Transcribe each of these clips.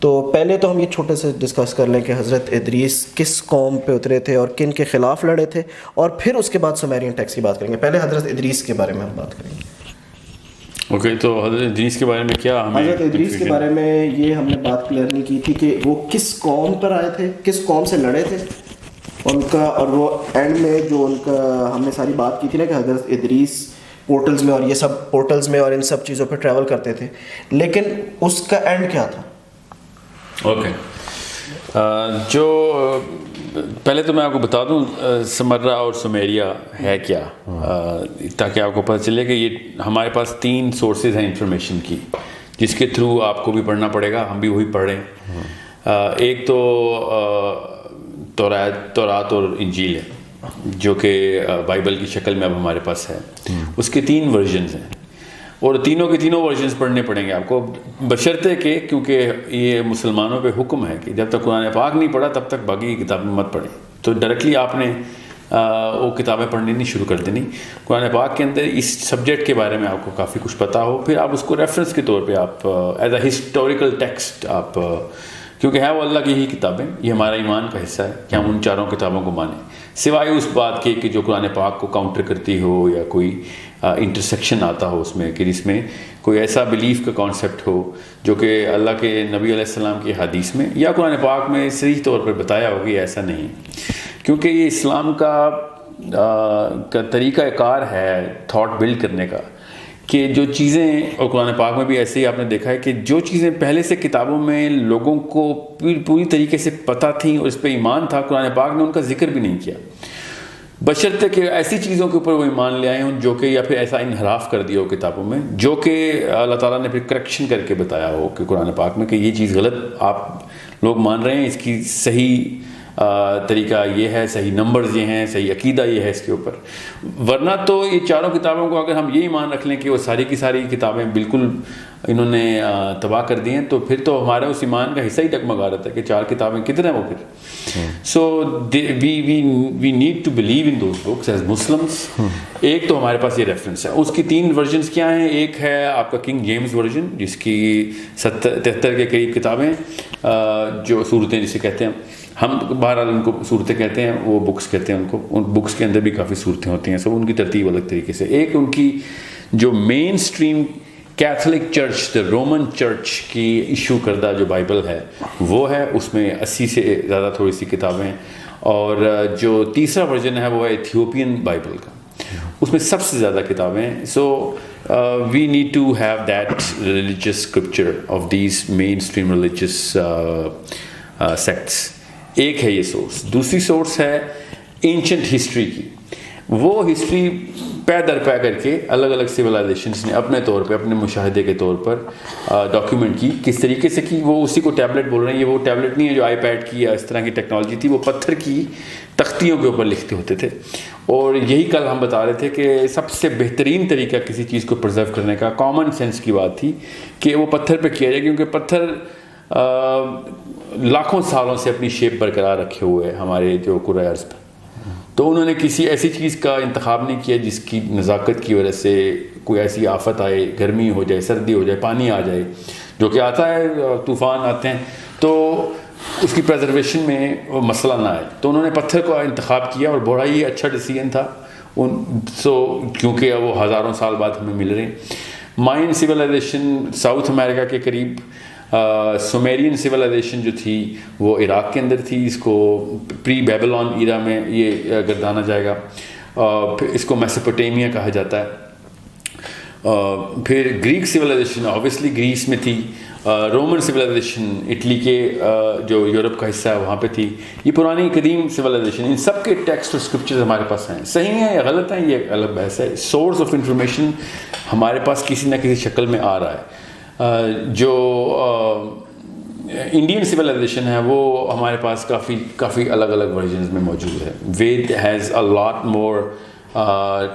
تو پہلے تو ہم یہ چھوٹے سے ڈسکس کر لیں کہ حضرت ادریس کس قوم پہ اترے تھے اور کن کے خلاف لڑے تھے, اور پھر اس کے بعد سومیرین ٹیکسٹ کی بات کریں گے. پہلے حضرت ادریس کے بارے میں ہم بات کریں گے. اوکے, تو حضرت ادریس کے بارے میں کیا ہمیں حضرت ادریس کے بارے میں یہ ہم نے بات کلیئر نہیں کی تھی کہ وہ کس قوم پر آئے تھے, کس قوم سے لڑے تھے ان کا, اور وہ اینڈ میں جو ان کا ہم نے ساری بات کی تھی نا کہ حضرت ادریس پورٹلز میں اور یہ سب پورٹلز میں اور ان سب چیزوں پہ ٹریول کرتے تھے, لیکن اس کا اینڈ کیا تھا. اوکے, جو پہلے تو میں آپ کو بتا دوں سمرہ اور سمیریا ہے کیا, تاکہ آپ کو پتہ چلے کہ یہ ہمارے پاس 3 سورسز ہیں انفارمیشن کی جس کے تھرو آپ کو بھی پڑھنا پڑے گا, ہم بھی وہی پڑھ رہے ہیں. ایک تو تورات اور انجیل ہے جو کہ بائبل کی شکل میں اب ہمارے پاس ہے. اس کے 3 ورژنز ہیں اور تینوں کے تینوں ورژنز پڑھنے پڑیں گے آپ کو, بشرطے کہ کیونکہ یہ مسلمانوں پہ حکم ہے کہ جب تک قرآن پاک نہیں پڑھا تب تک باقی کی کتابیں مت پڑھیں. تو ڈائریکٹلی آپ نے وہ کتابیں پڑھنی نہیں شروع کر دینی. قرآن پاک کے اندر اس سبجیکٹ کے بارے میں آپ کو کافی کچھ پتہ ہو, پھر آپ اس کو ریفرنس کے طور پہ آپ ایز اے ہسٹوریکل ٹیکسٹ آپ, کیونکہ ہے وہ اللہ کی ہی کتابیں, یہ ہمارا ایمان کا حصہ ہے کہ ہم ان 4 کتابوں کو مانیں, سوائے اس بات کے کہ جو قرآن پاک کو کاؤنٹر کرتی ہو یا کوئی انٹرسیکشن آتا ہو اس میں, کہ جس میں کوئی ایسا بلیف کا کانسیپٹ ہو جو کہ اللہ کے نبی علیہ السلام کی حدیث میں یا قرآن پاک میں صحیح طور پر بتایا ہوگا. ایسا نہیں, کیونکہ یہ اسلام کا طریقہ کار ہے تھاٹ بلڈ کرنے کا, کہ جو چیزیں, اور قرآن پاک میں بھی ایسے ہی آپ نے دیکھا ہے کہ جو چیزیں پہلے سے کتابوں میں لوگوں کو پوری طریقے سے پتہ تھیں اور اس پہ ایمان تھا, قرآن پاک نے ان کا ذکر بھی نہیں کیا, بشرطے کہ ایسی چیزوں کے اوپر وہ ایمان لے آئے ہوں جو کہ یا پھر ایسا انحراف کر دیا ہو کتابوں میں جو کہ اللہ تعالیٰ نے پھر کریکشن کر کے بتایا ہو کہ قرآن پاک میں کہ یہ چیز غلط آپ لوگ مان رہے ہیں, اس کی صحیح طریقہ یہ ہے, صحیح نمبرز یہ ہیں, صحیح عقیدہ یہ ہے اس کے اوپر. ورنہ تو یہ 4 کتابوں کو اگر ہم یہ ایمان رکھ لیں کہ وہ ساری کی ساری کتابیں بالکل انہوں نے تباہ کر دی ہیں, تو پھر تو ہمارا اس ایمان کا حصہ ہی ڈگمگا رہتا ہے کہ 4 کتابیں کدھر ہیں وہ پھر. So we need to believe in those books as Muslims. ایک تو ہمارے پاس یہ ریفرنس ہے, اس کی 3 ورژنس کیا ہیں. ایک ہے آپ کا کنگ جیمز ورژن جس کی 73 کے قریب کتابیں, جو صورتیں جسے کہتے ہیں ہم, بہرحال ان کو صورتیں کہتے ہیں, وہ بکس کہتے ہیں ان کو. ان بکس کے اندر بھی کافی صورتیں ہوتی ہیں, سب ان کی ترتیب الگ طریقے سے. ایک ان کی جو mainstream Catholic church, the Roman church کی ایشو کردہ جو بائبل ہے وہ ہے, اس میں 80 سے زیادہ تھوڑی سی کتابیں. اور جو تیسرا ورژن ہے وہ ہے ایتھیوپین بائبل کا, اس میں سب سے زیادہ کتابیں ہیں. So we need to have that religious scripture of these mainstream religious sects. ایک ہے یہ سورس. دوسری سورس ہے اینشنٹ ہسٹری کی. وہ ہسٹری پے در پے کر کے الگ الگ سویلائزیشنس نے اپنے طور پہ, اپنے مشاہدے کے طور پر ڈاکیومنٹ کی. کس طریقے سے کی, وہ اسی کو ٹیبلٹ بول رہے ہیں. یہ وہ ٹیبلٹ نہیں ہے جو آئی پیڈ کی یا اس طرح کی ٹیکنالوجی تھی, وہ پتھر کی تختیوں کے اوپر لکھتے ہوتے تھے. اور یہی کل ہم بتا رہے تھے کہ سب سے بہترین طریقہ کسی چیز کو پرزرو کرنے کا کامن سینس کی بات تھی کہ وہ پتھر پہ کیا جائے, کیونکہ پتھر لاکھوں سالوں سے اپنی شیپ برقرار رکھے ہوئے ہمارے جو کرۂ ارض پہ. تو انہوں نے کسی ایسی چیز کا انتخاب نہیں کیا جس کی نزاکت کی وجہ سے کوئی ایسی آفت آئے, گرمی ہو جائے, سردی ہو جائے, پانی آ جائے, جو کہ آتا ہے, طوفان آتے ہیں, تو اس کی پریزرویشن میں وہ مسئلہ نہ آئے. تو انہوں نے پتھر کا انتخاب کیا اور بڑا ہی اچھا ڈیسیجن تھا. کیونکہ وہ ہزاروں سال بعد ہمیں مل رہے ہیں. مائن سویلائزیشن ساؤتھ امریکہ کے قریب, سومیرین سویلائزیشن جو تھی وہ عراق کے اندر تھی. اس کو پری بیبلون ایرا میں یہ گردانا جائے گا. پھر اس کو میسوپوٹیمیا کہا جاتا ہے. پھر گریک سویلائزیشن آبویسلی گریس میں تھی. رومن سویلائزیشن اٹلی کے جو یورپ کا حصہ ہے وہاں پہ تھی. یہ پرانی قدیم سویلائزیشن, ان سب کے ٹیکسٹ اور اسکرپچرز ہمارے پاس ہیں. صحیح ہیں یا غلط ہیں یہ ایک الگ بحث ہے. سورس آف انفارمیشن ہمارے پاس کسی نہ کسی شکل میں آ رہا ہے. جو انڈین سویلائزیشن ہے وہ ہمارے پاس کافی الگ الگ ورژنز میں موجود ہے. Veda has a lot more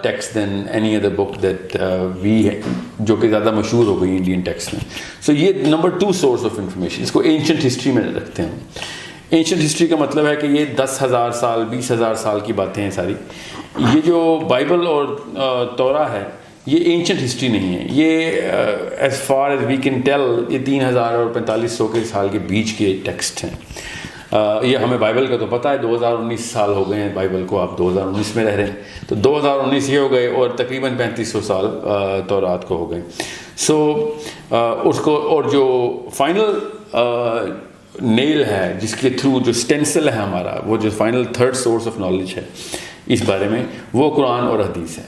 text than any other book that we, جو کہ زیادہ مشہور ہو گئی انڈین ٹیکسٹ میں. سو یہ نمبر 2 سورس آف انفارمیشن. اس کو اینشنٹ ہسٹری میں رکھتے ہیں. اینشنٹ ہسٹری کا مطلب ہے کہ یہ 10,000 سال 20,000 سال کی باتیں ہیں ساری. یہ جو بائبل اور تورا ہے یہ اینشنٹ ہسٹری نہیں ہے، یہ as far as we can tell یہ 3000 اور 4500 کے سال کے بیچ کے ٹیکسٹ ہیں. یہ ہمیں بائبل کا تو پتہ ہے 2019 سال ہو گئے ہیں بائبل کو، آپ 2019 میں رہ رہے ہیں، تو 2019 یہ ہو گئے اور تقریباً 3500 سال تورات کو ہو گئے. سو اس کو اور جو فائنل نیل ہے جس کے تھرو جو اسٹینسل ہے ہمارا، وہ جو final third source of knowledge ہے اس بارے میں، وہ قرآن اور حدیث ہے.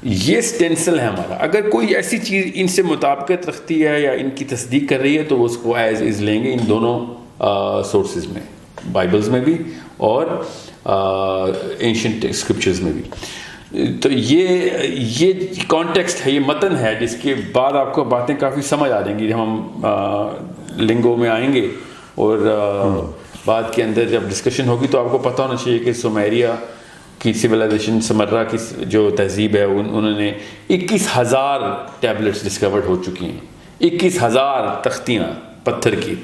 یہ اسٹینسل ہے ہمارا. اگر کوئی ایسی چیز ان سے مطابقت رکھتی ہے یا ان کی تصدیق کر رہی ہے تو اس کو ایز از لیں گے ان دونوں سورسز میں، بائبلز میں بھی اور اینشنٹ اسکرپچرز میں بھی. تو یہ کانٹیکسٹ ہے، یہ متن ہے جس کے بعد آپ کو باتیں کافی سمجھ آ جائیں گی جب ہم لنگو میں آئیں گے، اور بعد کے اندر جب ڈسکشن ہوگی تو آپ کو پتہ ہونا چاہیے کہ سومیریا کی سویلائزیشن، سمرا کی جو تہذیب ہے، انہوں نے 21,000 ٹیبلٹس ڈسکورڈ ہو چکی ہیں، 21,000 تختیاں پتھر کی،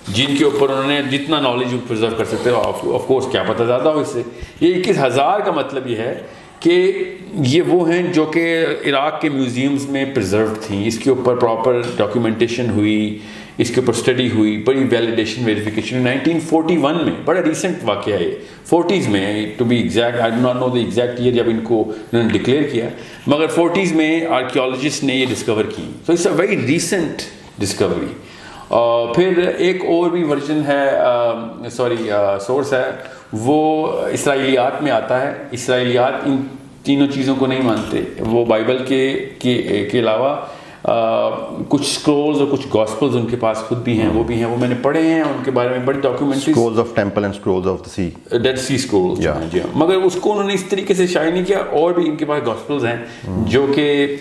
جن کے اوپر انہوں نے جتنا نالج پرزرو کر سکتے ہو. آف کورس کیا پتہ زیادہ ہو اس سے. یہ 21,000 کا مطلب یہ ہے کہ یہ وہ ہیں جو کہ عراق کے میوزیمز میں پرزروڈ تھیں. اس کے اوپر پراپر ڈاکیومنٹیشن ہوئی، اس کے اوپر اسٹڈی ہوئی، بڑی ویلیڈیشن ویریفیکیشن. 1941 میں، بڑا ریسنٹ واقعہ ہے، 40s میں to be exact, I do not know the exact year جب ان کو انہوں نے ڈکلیئر کیا، مگر 40s میں آرکیولوجسٹ نے یہ ڈسکور کی. So it's a very recent discovery. پھر ایک اور بھی ورژن ہے، سورس ہے، وہ اسرائیلیات میں آتا ہے. اسرائیلیات ان تینوں چیزوں کو نہیں مانتے. وہ بائبل کے علاوہ کچھ اسکرولز اور کچھ گاسپلز ان کے پاس خود بھی ہیں، وہ میں نے پڑھے ہیں، ان کے بارے میں بڑی documentaries, scrolls of temple and scrolls of the sea, dead sea scrolls. جی ہاں، مگر اس کو انہوں نے اس طریقے سے شائع نہیں کیا. اور بھی ان کے پاس گاسپلز ہیں جو کہ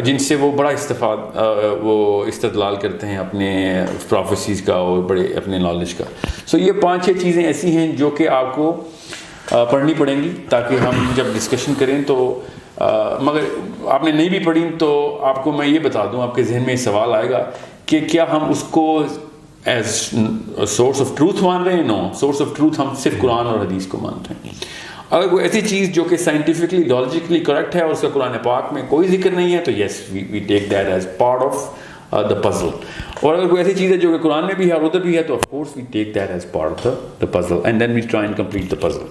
جن سے وہ بڑا وہ استدلال کرتے ہیں اپنے پروفیسیز کا اور بڑے اپنے نالج کا. سو یہ 5-6 چیزیں ایسی ہیں جو کہ آپ کو پڑھنی پڑیں گی تاکہ ہم جب ڈسکشن کریں تو، مگر آپ نے نہیں بھی پڑھی تو آپ کو میں یہ بتا دوں، آپ کے ذہن میں یہ سوال آئے گا کہ کیا ہم اس کو ایز سورس آف ٹروتھ مان رہے ہیں؟ نو، سورس آف ٹروتھ ہم صرف قرآن اور حدیث کو مانتے ہیں. اگر کوئی ایسی چیز جو کہ سائنٹیفکلی لاجیکلی کریکٹ ہے اور اس کا قرآن پاک میں کوئی ذکر نہیں ہے تو yes we take that as part of the puzzle. اور اگر کوئی ایسی چیز ہے جو کہ قرآن میں بھی ہے اور ادھر بھی ہے تو of course we take that as part of the puzzle and then we try and complete the puzzle.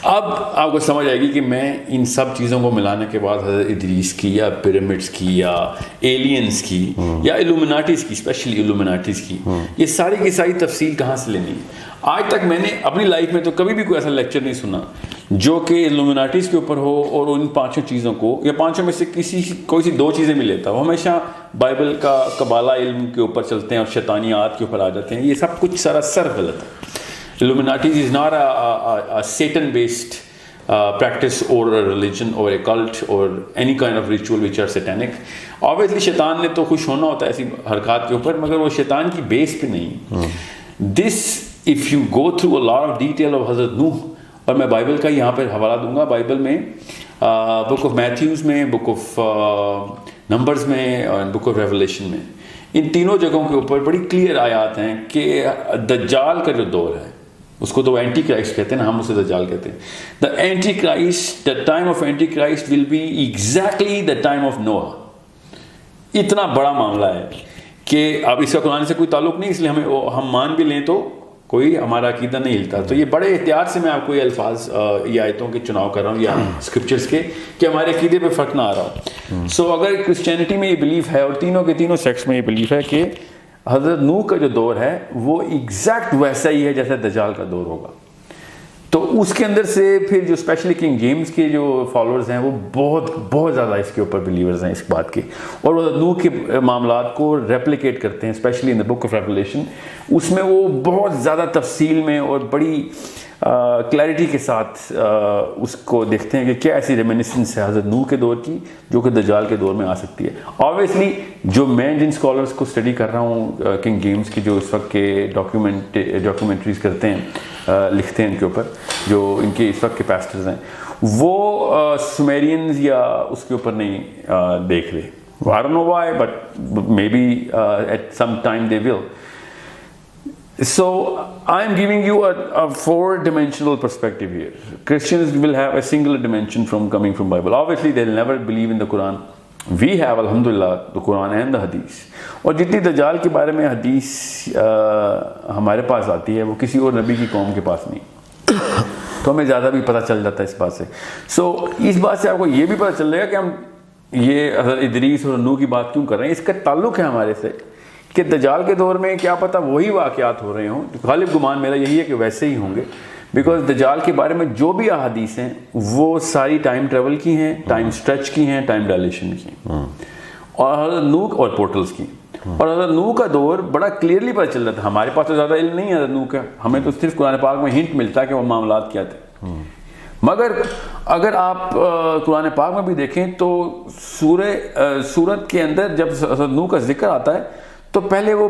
اب آپ کو سمجھ آئے گی کہ میں ان سب چیزوں کو ملانے کے بعد حضرت ادریس کی یا پیرامڈس کی یا ایلینز کی یا ایلومیناٹیز کی، اسپیشلی ایلومیناٹیز کی، یہ ساری کی ساری تفصیل کہاں سے لینی ہے. آج تک میں نے اپنی لائف میں تو کبھی بھی کوئی ایسا لیکچر نہیں سنا جو کہ ایلومیناٹیز کے اوپر ہو اور ان 5 چیزوں کو یا 5 میں سے کوئی سی 2 چیزیں بھی لیتا. وہ ہمیشہ بائبل کا قبالہ علم کے اوپر چلتے ہیں اور شیطانیات کے اوپر آ جاتے ہیں. یہ سب کچھ سراسر غلط ہے. Illuminatis is not a Satan-based practice or a religion or a cult or any kind of ritual which are satanic. Obviously شیطان نے تو خوش ہونا ہوتا ہے ایسی حرکات کے اوپر، مگر وہ شیطان کی بیس پہ نہیں. This if you go through a lot of detail of حضرت نوح، اور میں بائبل کا یہاں پہ حوالہ دوں گا، بائبل میں بک آف میتھیوز میں، بک آف نمبرز میں اور بک آف ریولیشن میں، ان تینوں جگہوں کے اوپر بڑی کلیئر آیات ہیں کہ دجال کا جو دور ہے اس کو تو اینٹی کرائسٹ کہتے ہیں نا، ہم اسے دجال کہتے ہیں. The antichrist, the time of antichrist will be exactly the time of Nuh. اتنا بڑا معاملہ ہے کہ اب اس کا قرآن سے کوئی تعلق نہیں، اس لیے ہم مان بھی لیں تو کوئی ہمارا عقیدہ نہیں ہلتا. تو یہ بڑے احتیاط سے میں آپ کو یہ الفاظ یہ آیتوں کے چناؤ کر رہا ہوں یا اسکرپچرس کے، کہ ہمارے عقیدے پہ فرق نہ آ رہا ہو. سو اگر کرسچینٹی میں یہ بلیف ہے اور تینوں کے تینوں سیکٹس میں یہ بلیف ہے کہ حضرت نوح کا جو دور ہے وہ ایگزیکٹ ویسا ہی ہے جیسا دجال کا دور ہوگا. تو اس کے اندر سے پھر جو اسپیشلی کنگ جیمز کے جو فالوورز ہیں وہ بہت زیادہ اس کے اوپر بلیورز ہیں اس بات کے، اور وہ نوح کے معاملات کو ریپلیکیٹ کرتے ہیں، specially in the book of revelation. اس میں وہ بہت زیادہ تفصیل میں اور بڑی کلیئرٹی کے ساتھ اس کو دیکھتے ہیں کہ کیا ایسی ریمینسنس ہے حضرت نوح کے دور کی جو کہ دجال کے دور میں آ سکتی ہے. آبویسلی جو میں جن اسکالرس کو اسٹڈی کر رہا ہوں کنگ جیمز کی جو اس وقت کے ڈاکیومنٹریز کرتے ہیں، لکھتے ہیں ان کے اوپر، جو ان کے اس وقت کے پیسٹرز ہیں، وہ سومیرینز یا اس کے اوپر نہیں دیکھ رہے. I don't know why, but maybe at some time they will. So I am giving you a four-dimensional perspective here. Christians will have a singular dimension from coming from Bible. Obviously, they'll never believe in the Quran. We have, alhamdulillah, the Quran and the Hadith. اور جتنی دجال کے بارے میں حدیث ہمارے پاس آتی ہے وہ کسی اور نبی کی قوم کے پاس نہیں، تو ہمیں زیادہ بھی پتہ چل جاتا ہے اس بات سے. سو اس بات سے آپ کو یہ بھی پتہ چل جائے گا کہ ہم یہ حضرت ادریس اور نوح کی بات کیوں کر رہے ہیں. اس کا تعلق ہے ہمارے سے کہ دجال کے دور میں کیا پتہ وہی واقعات ہو رہے ہوں. غالب گمان میرا یہی ہے کہ ویسے ہی ہوں گے، بیکاز دجال کے بارے میں جو بھی احادیث ہیں وہ ساری ٹائم ٹریول کی ہیں، ٹائم اسٹریچ کی ہیں، ٹائم ڈائلیشن کی، اور حضرت نوح اور پورٹلز کی. اور حضرت نوح کا دور بڑا کلیئرلی پتہ چل رہا تھا. ہمارے پاس تو زیادہ علم نہیں ہے حضرت نوح کا، ہمیں تو صرف قرآن پاک میں ہنٹ ملتا ہے کہ وہ معاملات کیا تھے. مگر اگر آپ قرآن پاک میں بھی دیکھیں تو سورت کے اندر جب حضرت نوح کا ذکر آتا ہے تو پہلے وہ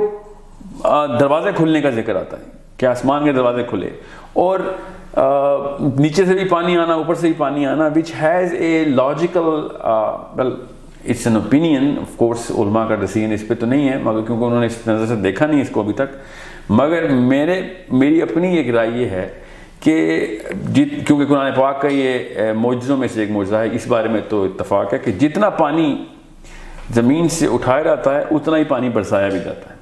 دروازے کھلنے کا ذکر آتا ہے کہ آسمان کے دروازے کھلے، اور نیچے سے بھی پانی آنا، اوپر سے بھی پانی آنا، which has a logical, well it's an opinion, of course علماء کا ڈیسیژن اس پہ تو نہیں ہے، مگر کیونکہ انہوں نے اس نظر سے دیکھا نہیں اس کو ابھی تک. مگر میری اپنی ایک رائے یہ ہے کہ کیونکہ قرآن پاک کا یہ معجزوں میں سے ایک معجزہ ہے، اس بارے میں تو اتفاق ہے کہ جتنا پانی زمین سے اٹھایا جاتا ہے اتنا ہی پانی برسایا بھی جاتا ہے.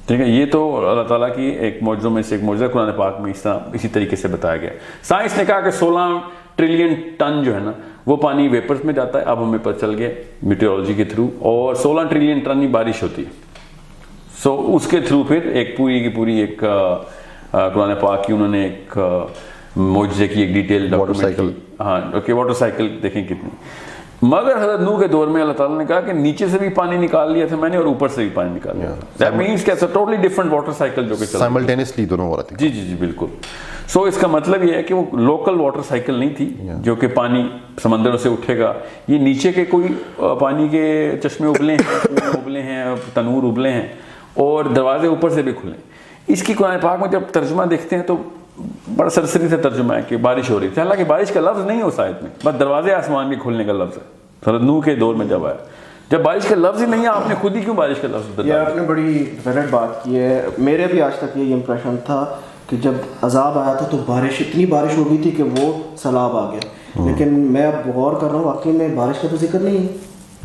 ٹھیک ہے، یہ تو اللہ تعالیٰ کی ایک معجزوں میں سے ایک معجزہ قرآن پاک میں اسی طریقے سے بتایا گیا. سائنس نے کہا کہ 16 ٹریلین ٹن جو ہے نا وہ پانی ویپرز میں جاتا ہے. اب ہمیں پتہ چل گیا میٹیورولوجی کے تھرو، اور 16 ٹریلین ٹن ہی بارش ہوتی ہے. سو اس کے تھرو پھر ایک پوری کی پوری ایک قرآن پاک کی انہوں نے ایک معجزے کی ایک ڈیٹیل ڈاکومنٹ کی. ہاں اوکے، واٹر سائیکل دیکھیں کتنی. مگر حضرت نوح کے دور میں اللہ تعالیٰ نے کہا کہ نیچے سے بھی پانی نکال لیا تھا میں نے، اور اوپر سے بھی پانی نکال لیا تھا. دیٹ مینس کہ it's a totally different water cycle جو کہ سائملٹینیسلی دونوں ہو رہا تھا. جی بالکل. سو اس کا مطلب یہ ہے کہ وہ لوکل واٹر سائیکل نہیں تھی جو کہ پانی سمندروں سے اٹھے گا. یہ نیچے کے کوئی پانی کے چشمے ابلے ہیں، کنویں ابلے ہیں، تنور ابلے ہیں، اور دروازے اوپر سے بھی کھلے. اس کی قرآن پاک میں جب ترجمہ دیکھتے ہیں تو بڑا سرسری سے ترجمہ ہے کہ بارش ہو رہی تھی، حالانکہ بارش کا لفظ نہیں ہے اس آیت میں، بس دروازے آسمان کے کھلنے کا لفظ ہے. حضرت نوح کے دور میں جب آیا، جب بارش کا لفظ ہی نہیں ہے، آپ نے خود ہی کیوں بارش کا لفظ بتایا؟ یہ آپ نے بڑی ویلڈ بات کی ہے. میرے بھی آج تک یہ امپریشن تھا کہ جب عذاب آیا تھا تو اتنی بارش ہو گئی تھی کہ وہ سیلاب آ گیا. لیکن میں اب غور کر رہا ہوں، واقعی میں بارش کا تو ذکر نہیں ہے،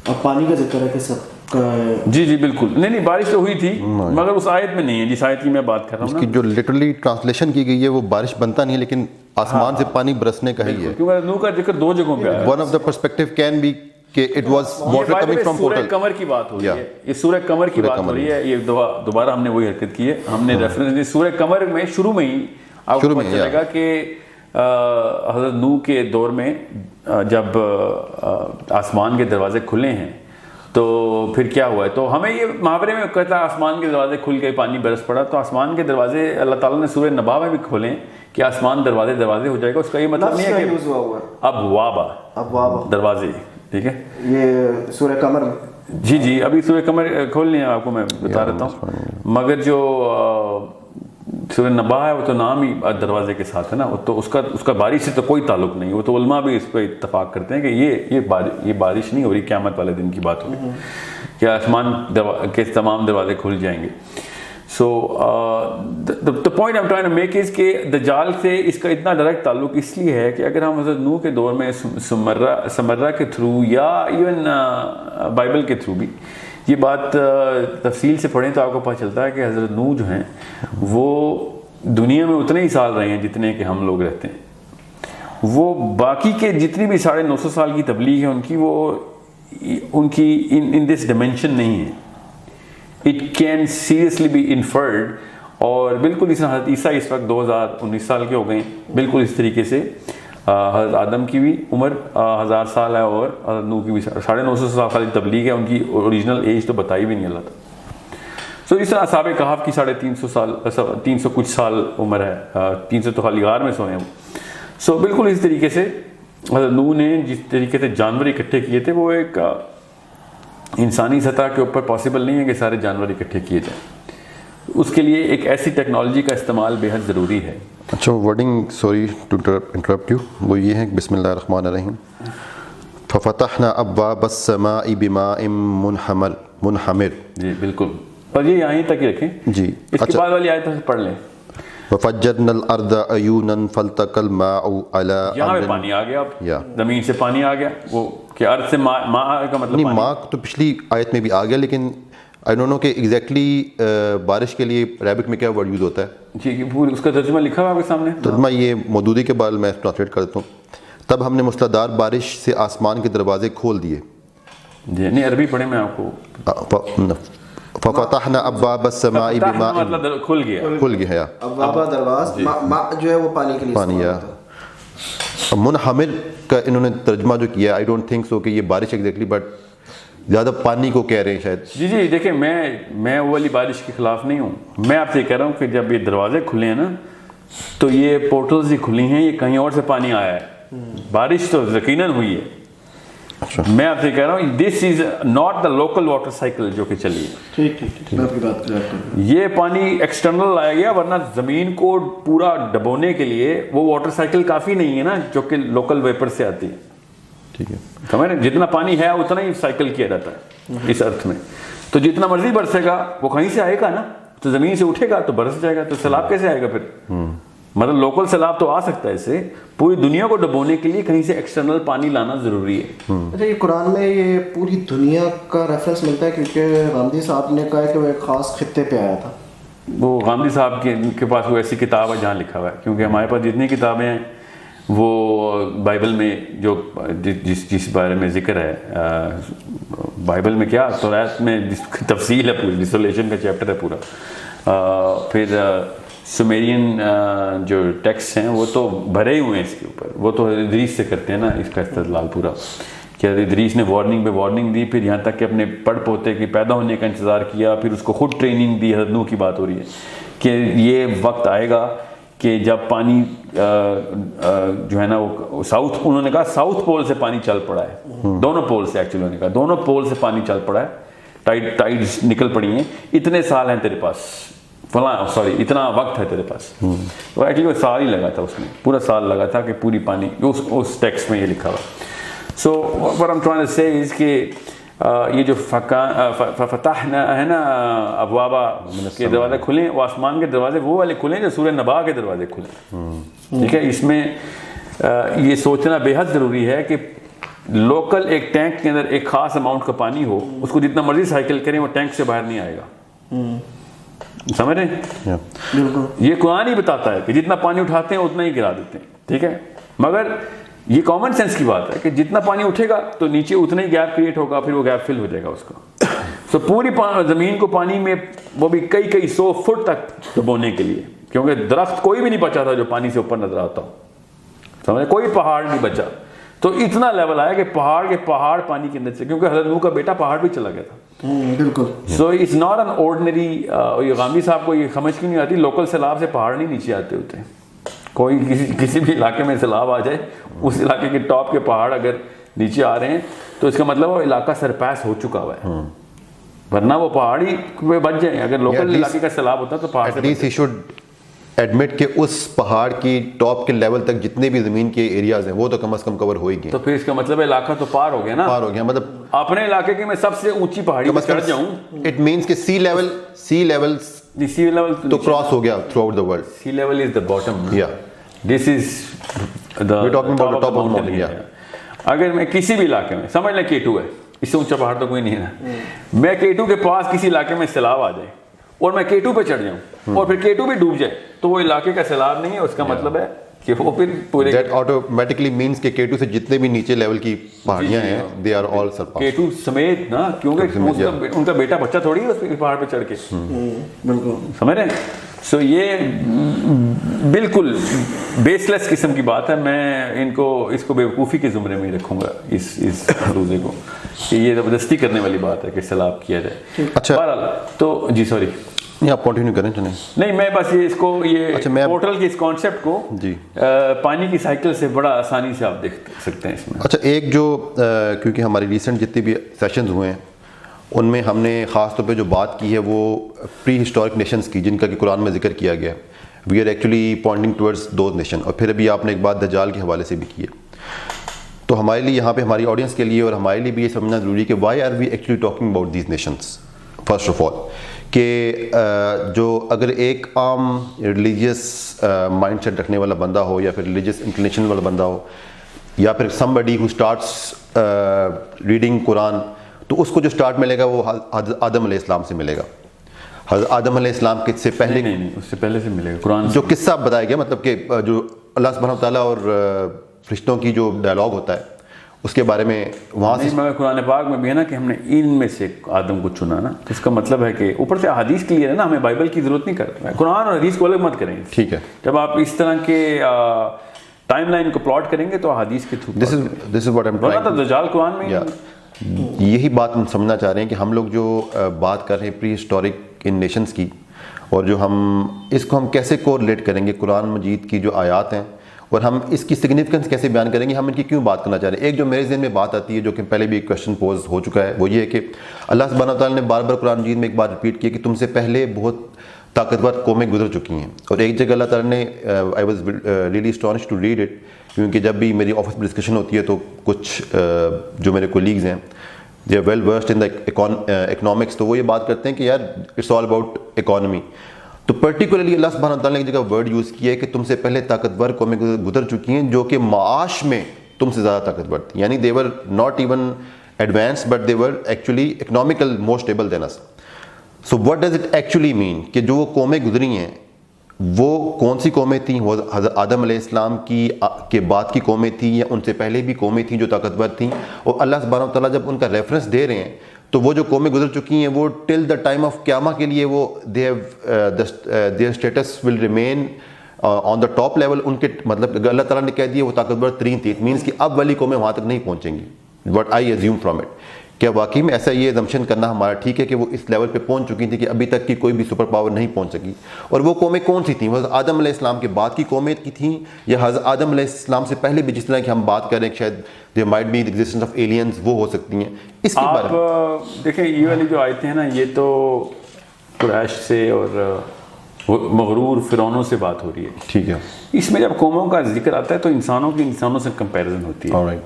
اب پانی کا ذکر ہے کہ سب کا. جی بالکل. نہیں بارش تو ہوئی تھی مگر اس آیت میں نہیں ہے جس آیت کی میں بات کر رہا ہوں. اس کی جو لٹرلی ٹرانسلیشن کی گئی ہے وہ بارش بنتا نہیں ہے لیکن آسمان سے پانی برسنے کا ہی ہے. کیونکہ نوح کا ذکر 2 جگہوں پہ آیا ہے. One of the perspective can be کہ it was water coming from سورہ پورٹل. قمر کی بات ہو رہی ہے، یہ سورہ قمر کی بات ہو رہی ہے. یہ دوبارہ ہم نے وہی حرکت کی ہے، ہم نے ریفرنس دی سورہ قمر میں. شروع میں ہی آپ کو پتہ چلے گا کہ حضرت نوح کے دور میں جب آسمان کے دروازے کھلے ہیں تو پھر کیا ہوا ہے. تو ہمیں یہ محاورے میں کہتا ہے آسمان کے دروازے کھل گئے، پانی برس پڑا. تو آسمان کے دروازے اللہ تعالیٰ نے سورہ نبا میں بھی کھولے کہ آسمان دروازے ہو جائے گا. اس کا یہ مطلب نہیں ہے کہ ابواب دروازے. ٹھیک ہے، یہ سورہ قمر میں. جی ابھی سورہ قمر کھول لیں، آپ کو میں بتا دیتا ہوں. مگر جو سورہ نبا ہے وہ تو نام ہی دروازے کے ساتھ ہے نا، تو اس کا بارش سے تو کوئی تعلق نہیں. وہ تو علماء بھی اس پہ اتفاق کرتے ہیں کہ یہ بارش نہیں ہو رہی، قیامت والے دن کی بات ہوگی کہ آسمان کے تمام دروازے کھل جائیں گے. سو the point I'm trying to make is کہ دجال سے اس کا اتنا ڈائریکٹ تعلق اس لیے ہے کہ اگر ہم حضرت نوح کے دور میں سمرہ کے تھرو یا ایون بائبل کے تھرو بھی یہ بات تفصیل سے پڑھیں تو آپ کو پتہ چلتا ہے کہ حضرت نوح جو ہیں وہ دنیا میں اتنے ہی سال رہے ہیں جتنے کہ ہم لوگ رہتے ہیں. وہ باقی کے جتنی بھی 950 سال کی تبلیغ ہے ان کی ان دس ڈائمینشن نہیں ہے. It can seriously be inferred. اور بالکل اس طرح حضرت عیسیٰ اس وقت 2019 سال کے ہو گئے ہیں. بالکل اس طریقے سے حضرت آدم کی بھی عمر 1000 سال ہے اور حضرت نوح کی بھی 950 سال کی تبلیغ ہے. ان کی اوریجنل ایج تو بتائی بھی نہیں اللہ تعالیٰ. سو اس طرح اصحاب کہف کی 350 کچھ سال عمر ہے. 300 تو خالی غار میں سوئے ہیں. سو بالکل اس طریقے سے حضرت نوح نے جس طریقے سے جانور اکٹھے کیے تھے وہ ایک انسانی سطح کے اوپر پاسبل نہیں ہے کہ سارے جانور اکٹھے کیے جائیں. اس کے لیے ایک ایسی ٹیکنالوجی کا استعمال بے حد ضروری ہے. اچھا wording sorry to interrupt you, وہ یہ ہے بسم اللہ الرحمن الرحیم. ففتحنا ابواب السماء بماء منہمر. جی بالکل. اور یہ یہیں تک ہی رکھیں جی اس کے بعد والی آیت پڑھ لیں. وَفَجَّرْنَا الْأَرْضَ عُيُونًا فَالْتَقَى الْمَاءُ عَلَىٰ یہاں پہ أَمْرٍ. پانی آ گیا, یا اب زمین سے پانی آ گیا, وہ کہ ارض سے ماء کا مطلب نہیں, ماں تو پچھلی آیت میں بھی آ گیا, لیکن آئی ڈونٹ نو کہ ایگزیکٹلی بارش کے لیے عربک میں کیا ورڈ یوز ہوتا ہے. جی پوری اس کا ترجمہ لکھا ہوا آپ کے سامنے. ترجمہ یہ مودودی کے بعد میں ٹرانسلیٹ کرتا ہوں. تب ہم نے موسلادھار بارش سے آسمان کے دروازے کھول دیے. جی نہیں عربی پڑھیں میں آپ کو. فَفَتَحْنَا أَبْوَابَ السَّمَاءِ بِمَاءٍ, مطلب کھل گیا, کھل گیا. ابواب دروازے ماء جو ہے وہ پانی کے لیے پانی. استعمال یا ہوتا ہے. منہمر کا انہوں نے ترجمہ جو کیا, آئی ڈونٹ تھنک سو کہ یہ بارش ایگزیکٹلی, بٹ زیادہ پانی کو کہہ رہے ہیں شاید. جی جی دیکھیں میں وہ والی بارش کے خلاف نہیں ہوں. میں آپ سے یہ کہہ رہا ہوں کہ جب یہ دروازے کھلے ہیں نا تو یہ پورٹلز ہی کھلی ہیں, یہ کہیں اور سے پانی آیا ہے. بارش تو یقیناً ہوئی ہے. میں آپ سے کہہ رہا ہوں this is not the local water cycle جو کہ چلی ہے. ٹھیک ٹھیک میں آپ کی بات کر رہا ہوں. یہ پانی ایکسٹرنل لایا گیا, ورنہ زمین کو پورا ڈبونے کے لیے وہ واٹر سائیکل کافی نہیں ہے نا جو کہ لوکل ویپر سے آتی ہے. ٹھیک ہے, سمجھ رہے, جتنا پانی ہے اتنا ہی سائیکل کیا جاتا ہے اس ارتھ میں. تو جتنا مرضی برسے گا وہ کہیں سے آئے گا نا, تو زمین سے اٹھے گا تو برس جائے گا. تو سیلاب کیسے آئے گا پھر؟ مطلب لوکل سیلاب تو آ سکتا ہے, اس سے پوری دنیا کو ڈبونے کے لیے کہیں سے ایکسٹرنل پانی لانا ضروری ہے. اچھا یہ قرآن میں یہ پوری دنیا کا ریفرنس ملتا ہے, کیونکہ غامدی صاحب نے کہا ہے کہ وہ ایک خاص خطے پہ آیا تھا. وہ غامدی صاحب کے پاس وہ ایسی کتاب ہے جہاں لکھا ہوا ہے, کیونکہ ہمارے پاس جتنی کتابیں ہیں وہ بائبل میں جو جس بارے میں ذکر ہے, بائبل میں کیا توریت میں جس کی تفصیل ہے پوری, ڈسولیشن کا چیپٹر ہے پورا. پھر سمیرین جو ٹیکسٹ ہیں وہ تو بھرے ہی ہوئے ہیں اس کے اوپر. وہ تو ادریس سے کرتے ہیں نا اس کا استدلال پورا, کہ ادریس نے وارننگ پہ وارننگ دی, پھر یہاں تک کہ اپنے پڑ پوتے کے پیدا ہونے کا انتظار کیا, پھر اس کو خود ٹریننگ دی. حضرت نوح کی بات ہو رہی ہے کہ یہ وقت آئے گا کہ جب پانی جو ہے نا وہ ساؤتھ, انہوں نے کہا ساؤتھ پول سے پانی چل پڑا ہے, دونوں پول سے, ایکچولی انہوں نے کہا دونوں پول سے پانی چل پڑا ہے, ٹائڈز نکل پڑی ہیں, اتنے سال ہیں تیرے پاس, فلاں سوری اتنا وقت ہے تیرے پاس. تو ایکچولی وہ سال ہی لگا تھا, اس میں پورا سال لگا تھا کہ پوری پانی اس ٹیکسٹ میں یہ لکھا ہوا. سو what I'm trying to say is کہ یہ جو فتحنا ہے نا ابوابا کے دروازے کھلیں, وہ آسمان کے دروازے وہ والے کھلیں جو سورہ نبا کے دروازے کھلیں. ٹھیک ہے, اس میں یہ سوچنا بے حد ضروری ہے کہ لوکل ایک ٹینک کے اندر ایک خاص اماؤنٹ کا پانی ہو, اس کو جتنا مرضی سائیکل کریں وہ ٹینک سے باہر نہیں آئے گا. سمجھ رہے ہیں؟ یہ قرآن ہی بتاتا ہے کہ جتنا پانی اٹھاتے ہیں اتنا ہی گرا دیتے ہیں. ٹھیک ہے, مگر یہ کامن سینس کی بات ہے کہ جتنا پانی اٹھے گا تو نیچے اتنا ہی گیپ کریٹ ہوگا, پھر وہ گیپ فل ہو جائے گا اس کا. تو پوری زمین کو پانی میں وہ بھی کئی 100 فٹ تک ڈبونے کے لیے, کیونکہ درخت کوئی بھی نہیں بچا تھا جو پانی سے اوپر نظر آتا ہو. سمجھے, کوئی پہاڑ نہیں بچا. تو اتنا لیول آیا کہ پہاڑ پانی کے اندر سے, کیونکہ حضرت نوح کا بیٹا پہاڑ پہ چلا گیا تھا. بالکل. So it's not an ordinary. یہ غامدی صاحب کو یہ سمجھ کیوں نہیں آتی, لوکل سیلاب سے پہاڑ نہیں نیچے آتے ہوتے. کوئی کسی بھی علاقے میں سیلاب آ جائے, اس علاقے کے ٹاپ کے پہاڑ اگر نیچے آ رہے ہیں تو اس کا مطلب وہ علاقہ سرپاس ہو چکا ہوا ہے, ورنہ وہ پہاڑی پہ بچ جائیں. اگر لوکل علاقے کا سیلاب ہوتا تو پہاڑ سے ایٹ لیسٹ ایڈمٹ کہ اس پہاڑ کی ٹاپ کے لیول تک جتنے بھی زمین کے ایریاز ہیں وہ تو کم از کم کور ہو ہی گئے. تو پھر اس کا مطلب علاقہ تو پار ہو گیا نا, پار ہو گیا. مطلب اپنے علاقے کی میں سب سے اونچی پہاڑی پر چڑھ جاؤں, اٹ مینس کہ سی لیول تو کراس ہو گیا throughout the world. Sea level is the bottom. یا this is the top of the mountain. اگر میں کسی بھی علاقے میں, سمجھ لیں K2 ہے, اس سے اونچا پہاڑ تو کوئی نہیں ہے نا, میں K2 کے پاس کسی علاقے میں سیلاب آ جائے اور میں K2 پہ چڑھ جاؤں اور پھر K2 بھی ڈوب جائے تو وہ علاقے کا سیلاب نہیں ہے. اس کا مطلب ہے کہ وہ پھر پورے دیٹ آٹومیٹکلی مینس کہ K2 سے جتنے بھی نیچے لیول کی پہاڑیاں ہیں they are all surpass. K2 سمیت نا, کیونکہ ان کا بیٹا بچہ تھوڑی ہے اس پہاڑ پہ چڑھ کے. بالکل سمجھ رہے ہیں. سو یہ بالکل بیس لیس قسم کی بات ہے. میں اس کو بیوقوفی کے زمرے میں ہی رکھوں گا اس روزے کو, کہ یہ زبردستی کرنے والی بات ہے کہ سیلاب کیا جائے. اچھا بہرحال تو جی سوری نہیں آپ کنٹینیو کریں. چلیں نہیں, میں بس اس کو یہ پورٹل کے اس کانسیپٹ کو جی پانی کی سائیکل سے بڑا آسانی سے آپ دیکھ سکتے ہیں اس میں. اچھا ایک جو کیونکہ ہماری ریسنٹ جتنے بھی سیشنز ہوئے ہیں ان میں ہم نے خاص طور پہ جو بات کی ہے وہ پری ہسٹورک نیشنز کی, جن کا کہ قرآن میں ذکر کیا گیا ہے. We are actually pointing towards those nation. اور پھر ابھی آپ نے ایک بات دجال کے حوالے سے بھی کی ہے. تو ہمارے لیے یہاں پہ ہماری آڈینس کے لیے اور ہمارے لیے بھی یہ سمجھنا ضروری ہے کہ why are we actually talking about these nations. First of all کہ جو اگر ایک عام ریلیجیس مائنڈ سیٹ رکھنے والا بندہ ہو یا پھر ریلیجیس انکلینیشن والا بندہ ہو یا پھر somebody who starts ریڈنگ قرآن, تو اس کو جو سٹارٹ ملے گا وہ حضرت آدم علیہ السلام سے ملے گا. حضرت آدم علیہ السلام کے سے پہلے نہیں اس سے پہلے سے ملے گا قرآن جو قصہ بتایا گیا, مطلب کہ جو اللہ سبحانہ وتعالیٰ اور فرشتوں کی جو ڈائلاگ ہوتا ہے اس کے بارے میں وہاں سے مگر قرآن پاک میں بھی ہے نا کہ ہم نے ان میں سے آدم کو چنا نا, تو اس کا مطلب ہے کہ اوپر سے حدیث کلیئر ہے نا, ہمیں بائبل کی ضرورت نہیں کرتا, قرآن اور حدیث کو الگ مت کریں. ٹھیک ہے, جب آپ اس طرح کے ٹائم لائن کو پلاٹ کریں گے تو حدیث کے through this is what I'm trying to دجال قرآن میں یہی بات ہم سمجھنا چاہ رہے ہیں کہ ہم لوگ جو بات کر رہے ہیں پری ہسٹورک ان نیشنز کی, اور جو ہم اس کو ہم کیسے کوریلیٹ کریں گے قرآن مجید کی جو آیات ہیں, اور ہم اس کی سگنیفیکنس کیسے بیان کریں گے, ہم ان کی کیوں بات کرنا چاہ رہے ہیں. ایک جو میرے ذہن میں بات آتی ہے جو کہ پہلے بھی ایک کویشچن پوز ہو چکا ہے, وہ یہ ہے کہ اللہ سبحانہ وتعالیٰ نے بار بار قرآن مجید میں ایک بات ریپیٹ کی کہ تم سے پہلے بہت طاقتور قومیں گزر چکی ہیں. اور ایک جگہ اللہ تعالیٰ نے I was really astonish to read it, کیونکہ جب بھی میری آفس میں ڈسکشن ہوتی ہے تو کچھ جو میرے کولیگز ہیں they are well versed in the economics, تو وہ یہ بات کرتے ہیں کہ یار اٹس آل اباؤٹ اکانومی. تو پرٹیکولرلی اللہ سبحانہ وتعالیٰ نے ایک جگہ ورڈ یوز کیا ہے کہ تم سے پہلے طاقتور قومیں گزر چکی ہیں جو کہ معاش میں تم سے زیادہ طاقتور تھیں, یعنی they were not even advanced but they were actually economical more stable than us. So what does it actually mean کہ جو وہ قومیں گزری ہیں وہ کون سی قومیں تھیں؟ وہ حضرت آدم علیہ السلام کے بعد کی قومیں تھیں یا ان سے پہلے بھی قومیں تھیں جو طاقتور تھیں؟ اور اللہ سبحانہ وتعالیٰ جب ان کا ریفرنس دے رہے ہیں تو وہ جو قومیں گزر چکی ہیں وہ ٹل دا ٹائم آف قیامہ کے لیے وہ their status will remain on the top level. ان کے مطلب اللہ تعالیٰ نے کہہ دیا وہ طاقتور ترین تھی, اٹ مینس کہ اب والی قومیں وہاں تک نہیں پہنچیں گی. What I assume from it, کیا واقعی میں ایسا یہ ایزمپشن کرنا ہمارا ٹھیک ہے کہ وہ اس لیول پہ پہنچ چکی تھیں کہ ابھی تک کی کوئی بھی سپر پاور نہیں پہنچ سکی؟ اور وہ قومیں کون سی تھیں؟ وہ حضرت آدم علیہ السلام کے بعد کی قومیں کی تھیں یا حضرت آدم علیہ السلام سے پہلے بھی جس طرح کہ ہم بات کر رہے ہیں کہ شاید there might be the existence of aliens, وہ ہو سکتی ہیں؟ اس کے بارے میں آپ دیکھیں یہ والی جو آیتیں ہیں نا, یہ تو قریش سے اور مغرور فرعونوں سے بات ہو رہی ہے. ٹھیک ہے, اس میں جب قوموں کا ذکر آتا ہے تو انسانوں کی انسانوں سے کمپیریزن ہوتی ہے.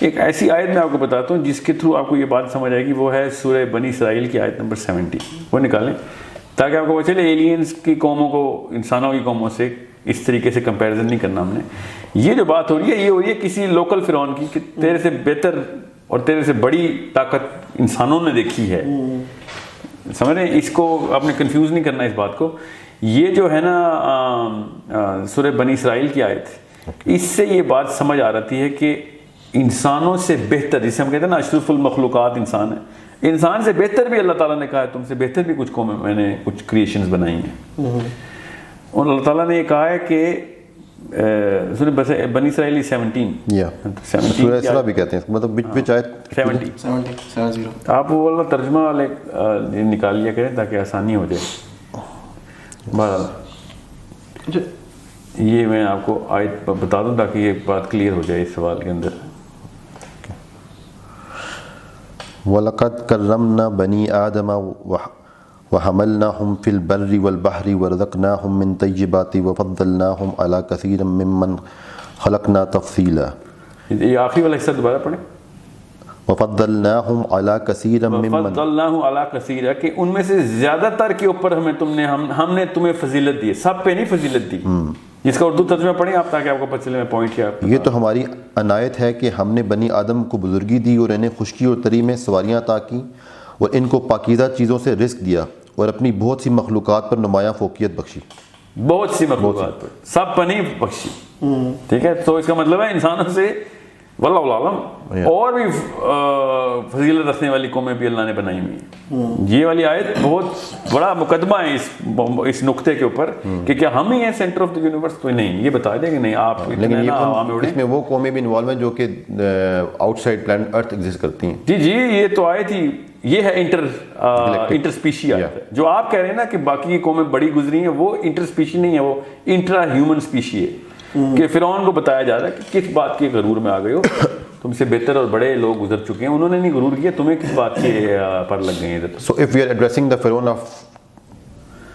ایک ایسی آیت میں آپ کو بتاتا ہوں جس کے تھرو آپ کو یہ بات سمجھ آئے گی, وہ ہے سورہ بنی اسرائیل کی آیت نمبر 70. وہ نکالیں تاکہ آپ کو پتہ چلے ایلینز کی قوموں کو انسانوں کی قوموں سے اس طریقے سے کمپیریزن نہیں کرنا ہم نے. یہ جو بات ہو رہی ہے یہ ہو رہی ہے کسی لوکل فرعون کی کہ تیرے سے بہتر اور تیرے سے بڑی طاقت انسانوں نے دیکھی ہے. سمجھ رہے ہیں, اس کو آپ نے کنفیوز نہیں کرنا اس بات کو. یہ جو ہے نا سورہ بنی اسرائیل کی آیت, اس سے یہ بات سمجھ آ رہی ہے کہ انسانوں سے بہتر, جسے ہم کہتے ہیں نا اشرف المخلوقات انسان ہے, انسان سے بہتر بھی اللہ تعالیٰ نے کہا ہے تم سے بہتر بھی کچھ قومیں میں نے کچھ کریشنز بنائی ہیں. اور اللہ تعالیٰ نے یہ کہا ہے کہ بنی اسرائیل 17 سورہ اسراء بھی کہتے ہیں, مطلب وچ آیت 70. آپ وہ والا ترجمہ والے نکال لیا کریں تاکہ آسانی ہو جائے. بہرحال یہ میں آپ کو آیت بتا دوں تاکہ یہ بات کلیئر ہو جائے اس سوال کے اندر. وَلَقَدْ كَرَّمْنَا بَنِي آدَمَ وَحَمَلْنَاهُمْ فِي الْبَرِّ وَالْبَحْرِ وَرَزَقْنَاهُمْ مِنْ طَيِّبَاتِ وَفَضَّلْنَاهُمْ عَلَى كَثِيرٍ مِّمَّنْ خَلَقْنَا تَفْضِيلًا. یہ آخری والا حصہ دوبارہ پڑھیں. وَفَضَّلْنَاهُمْ عَلَى كَثِيرٍ مِّمَّنْ فَضَّلْنَاهُ عَلَى كَثِيرٍ, کہ ان میں سے زیادہ تر کے اوپر ہم نے تمہیں فضیلت دی, سب پہ نہیں فضیلت دی. جس کا اردو ترجمہ پڑھیں آپ تاکہ آپ کو پتہ چلے میں پوائنٹ کیا. یہ تو ہماری عنایت ہے کہ ہم نے بنی آدم کو بزرگی دی اور انہیں خشکی اور تری میں سواریاں عطا کیں اور ان کو پاکیزہ چیزوں سے رزق دیا اور اپنی بہت سی مخلوقات پر نمایاں فوقیت بخشی. بہت سی مخلوقات پر, سب پر نہیں بخشی. ٹھیک ہے, تو اس کا مطلب ہے انسانوں سے واللہ عالم اور بھی فضیلت رکھنے والی قومیں بھی اللہ نے بنائی ہوئی ہیں. یہ والی آیت بہت بڑا مقدمہ ہے اس نقطے کے اوپر کہ کیا ہم ہی ہیں سینٹر آف دی یونیورس. تو نہیں, یہ بتا دیں کہ نہیں آپ, لیکن اس میں وہ قومیں بھی انوالو ہیں جو کہ آؤٹ سائڈ پلانٹ ارتھ ایگزسٹ کرتی ہیں. جی یہ تو آیت ہی یہ ہے انٹر اسپیشی آیت ہے. جو آپ کہہ رہے ہیں نا کہ باقی کی قومیں بڑی گزری ہیں, وہ انٹر اسپیشی نہیں ہے, وہ انٹرا ہیومن اسپیشی ہے. کہ فرعون کو بتایا جا رہا ہے کہ کس بات کے غرور میں آ گئے ہو, تم سے بہتر اور بڑے لوگ گزر چکے ہیں, انہوں نے نہیں غرور کیا, تمہیں کس بات کے پر لگ گئے ہیں. So if we are addressing the Pharaoh of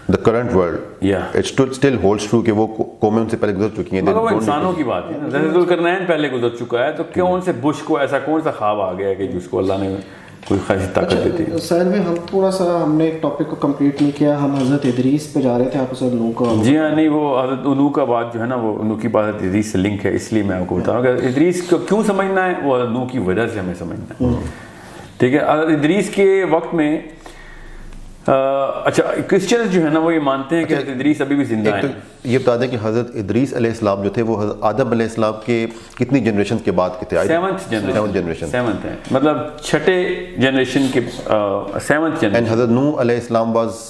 the current world, it still holds true کہ وہ قومیں ان سے پہلے گزر چکی ہیں. مگر وہ انسانوں کی بات ہے نا, ذوالقرنین پہلے گزر چکا ہے, تو کیوں ان سے بش کو ایسا کون سا خواب آ گیا کہ جس کو اللہ نے کوئی خاص طاقت دیتی ہے. سر میں ہم تھوڑا سا ہم نے ایک ٹاپک کو کمپلیٹ نہیں کیا, ہم حضرت ادریس پہ جا رہے تھے, آپ اسے نوح کا. جی ہاں, نہیں وہ حضرت نوح کا بات جو ہے نا وہ نوح کی بات حضرت ادریس سے لنک ہے, اس لیے میں آپ کو بتا رہا ہوں کہ ادریس کو کیوں سمجھنا ہے, وہ نوح کی وجہ سے ہمیں سمجھنا ہے. ٹھیک ہے, حضرت ادریس کے وقت میں اچھا کرسچنز جو ہے نا وہ یہ مانتے ہیں کہ حضرت ادریس ابھی بھی زندہ ہیں. یہ بتا دیں کہ حضرت ادریس علیہ السلام جو تھے وہ حضرت آدم علیہ السلام کے کتنی جنریشن کے بعد کے تھے؟ 7th generation. 7th ہے, مطلب چھٹے جنریشن کے 7th اینڈ حضرت نوح علیہ السلام was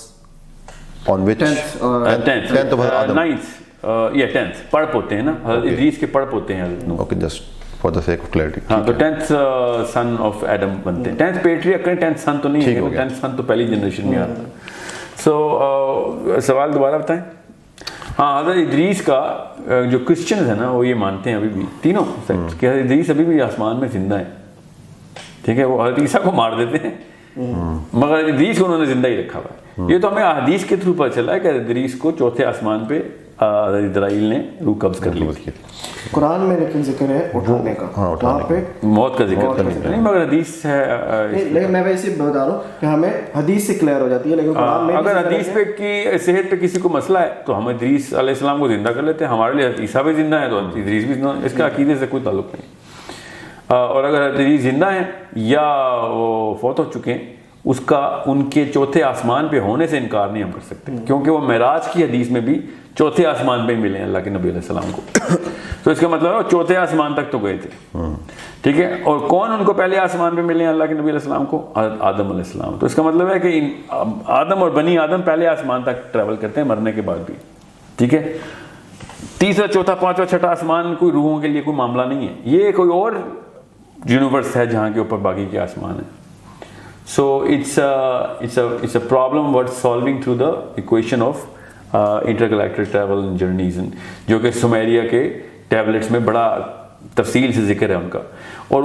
on which 10th of Adam. 10th پڑپ ہوتے ہیں نا, حضرت ادریس کے پڑپ ہوتے ہیں حضرت Nuh. Okay, just for the sake of clarity. ہاں, تو 10th سن آف ایڈم بنتے ہیں. 10th پیٹریارک 10th سن تو نہیں ہے, 10th سن تو پہلی جنریشن میں آتا ہے. سو سوال دوبارہ بتائیں. ہاں, حضرت ادریس کا جو کرسچنز ہیں نا وہ یہ مانتے ہیں ابھی بھی تینوں کہ حضرت ادریس ابھی بھی آسمان میں زندہ ہے. ٹھیک ہے, وہ حضرت عیسیٰ کو مار دیتے ہیں مگر ادریس کو انہوں نے زندہ ہی رکھا ہوا ہے. یہ تو ہمیں احادیث کے تھرو پتہ چلا ہے کہ ادریس کو چوتھے آسمان پہ حضرت اسرائیل نے روح قبض کر لی. قرآن میں لیکن ذکر ہے اٹھانے کا, وہاں پہ موت کا ذکر نہیں, مگر حدیث ہے. لیکن میں ویسے بتا رہا ہوں کہ ہمیں حدیث سے کلیئر ہو جاتی ہے, لیکن قرآن میں اگر حدیث پہ کی صحت پہ کسی کو مسئلہ ہے تو ہم ادریس علیہ السلام کو زندہ کر لیتے ہیں. ہمارے لیے عیسیٰ بھی زندہ ہے تو ادریس بھی زندہ, اس کا عقیدے سے کوئی تعلق نہیں. اور اگر ادریس زندہ ہیں یا وہ فوت ہو چکے ہیں, اس کا ان کے چوتھے آسمان پہ ہونے سے انکار نہیں ہم کر سکتے, کیونکہ وہ معراج کی حدیث میں بھی چوتھے آسمان پہ ملے ہیں اللہ کے نبی علیہ السلام کو. تو اس کا مطلب ہے چوتھے آسمان تک تو گئے تھے. ٹھیک ہے, اور کون ان کو پہلے آسمان پہ ملے ہیں اللہ کے نبی علیہ السلام کو؟ آدم علیہ السلام. تو اس کا مطلب ہے کہ آدم اور بنی آدم پہلے آسمان تک ٹریول کرتے ہیں مرنے کے بعد بھی. ٹھیک ہے, تیسرا چوتھا پانچواں چھٹا آسمان کوئی روحوں کے لیے کوئی معاملہ نہیں ہے, یہ کوئی اور یونیورس ہے جہاں کے اوپر باقی کے آسمان ہیں. So it's a problem worth solving through the equation of intergalactic travel and journeys, جو کہ سمیریا کے ٹیبلٹس میں بڑا تفصیل سے ذکر ہے ان کا. اور